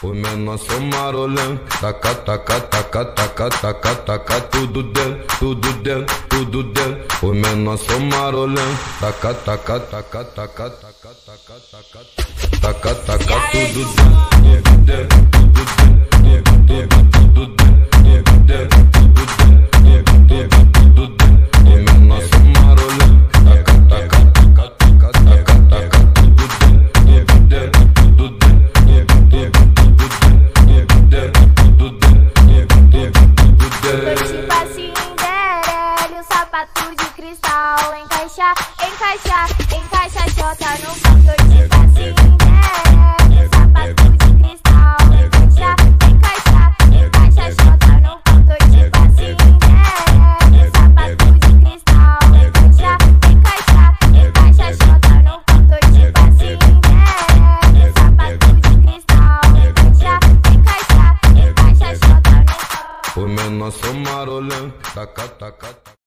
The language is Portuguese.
O menor sou marolão, taca, taca, taca, taca, taca, taca, tudo dentro, tudo dentro, tudo dentro. O menor sou marolão, taca, taca, taca, taca, taca, taca, taca, taca, taca, tudo dentro, tudo dentro, tudo dentro, tudo dentro, tudo dentro, tudo dentro. O menor sou marolão, taca, taca, taca, taca, taca, taca, tudo dentro, tudo dentro, tudo dentro. Sapato de cristal, encaixa, encaixa, encaixa a chota no canto de Cinderela. Sapato de cristal, encaixa, encaixa, encaixa a chota no canto de Cinderela. Sapato de cristal, encaixa, encaixa, encaixa a chota no canto de Cinderela. Sapato de cristal, encaixa, encaixa, encaixa a chota no canto. O menor sou marolão, taca, taca, taca.